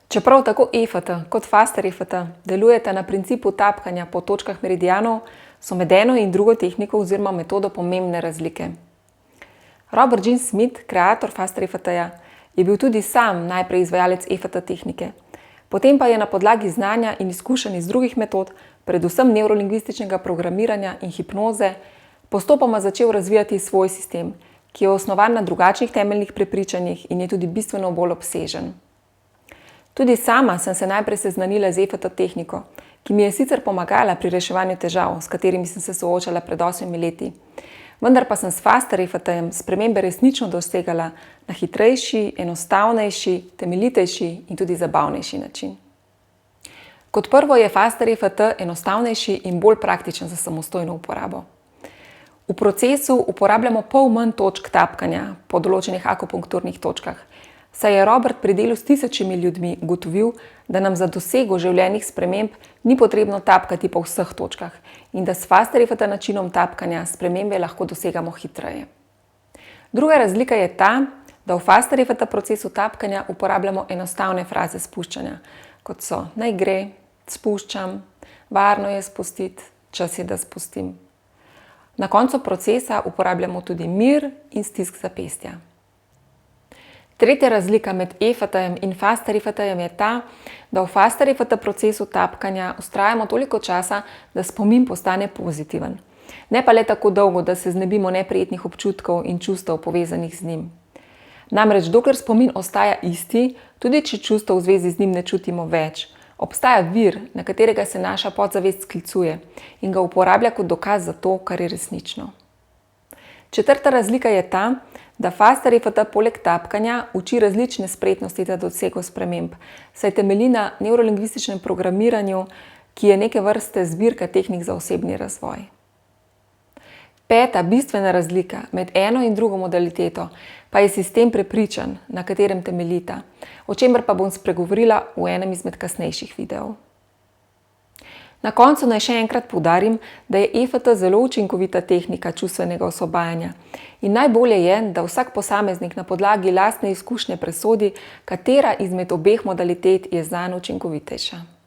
Čeprav tako EFT kot Faster EFT delujeta na principu tapkanja po točkah meridianov, so med eno in drugo tehniko oziroma metodo pomembne razlike. Robert Jean Smith, kreator Faster EFT-ja, je bil tudi sam najprej izvajalec EFT tehnike. Potem pa je na podlagi znanja in izkušenj iz drugih metod, predvsem nevrolingvističnega programiranja in hipnoze, postopoma začel razvijati svoj sistem, ki je osnovan na drugačnih temeljnih prepričanjih in je tudi bistveno bolj obsežen. Tudi sama sem se najprej seznanila z EFT tehniko, ki mi je sicer pomagala pri reševanju težav, s katerimi sem se soočala pred 8 leti, vendar pa sem s Faster EFT-jem spremembe resnično dosegala na hitrejši, enostavnejši, temeljitejši in tudi zabavnejši način. Kot prvo je Faster EFT enostavnejši in bolj praktičen za samostojno uporabo. V procesu uporabljamo pol manj točk tapkanja po določenih akupunkturnih točkah, saj je Robert pri delu s tisočimi ljudmi ugotovil, da nam za dosego življenjskih sprememb ni potrebno tapkati po vseh točkah in da s Faster EFT načinom tapkanja spremembe lahko dosegamo hitreje. Druga razlika je ta, da v Faster EFT procesu tapkanja uporabljamo enostavne fraze spuščanja, kot so naj gre, spuščam, varno je spustiti, čas je, da spustim. Na koncu procesa uporabljamo tudi mir in stisk zapestja. Tretja razlika med EFT-jem in Faster EFT-jem je ta, da v Faster EFT procesu tapkanja vztrajamo toliko časa, da spomin postane pozitiven. Ne pa le tako dolgo, da se znebimo neprijetnih občutkov in čustev povezanih z njim. Namreč dokler spomin ostaja isti, tudi če čustev v zvezi z njim ne čutimo več, obstaja vir, na katerega se naša podzavest sklicuje in ga uporablja kot dokaz za to, kar je resnično. Četrta razlika je ta, da Faster EFT poleg tapkanja uči različne spretnosti za dosego sprememb, saj temelji na nevrolingvističnem programiranju, ki je neke vrste zbirka tehnik za osebni razvoj. Peta bistvena razlika med eno in drugo modaliteto pa je sistem prepričanj, na katerem temeljita, o čemer pa bom spregovorila v enem izmed kasnejših videov. Na koncu naj še enkrat poudarim, da je EFT zelo učinkovita tehnika čustvenega osvobajanja in najbolje je, da vsak posameznik na podlagi lastne izkušnje presodi, katera izmed obeh modalitet je zanj učinkovitejša.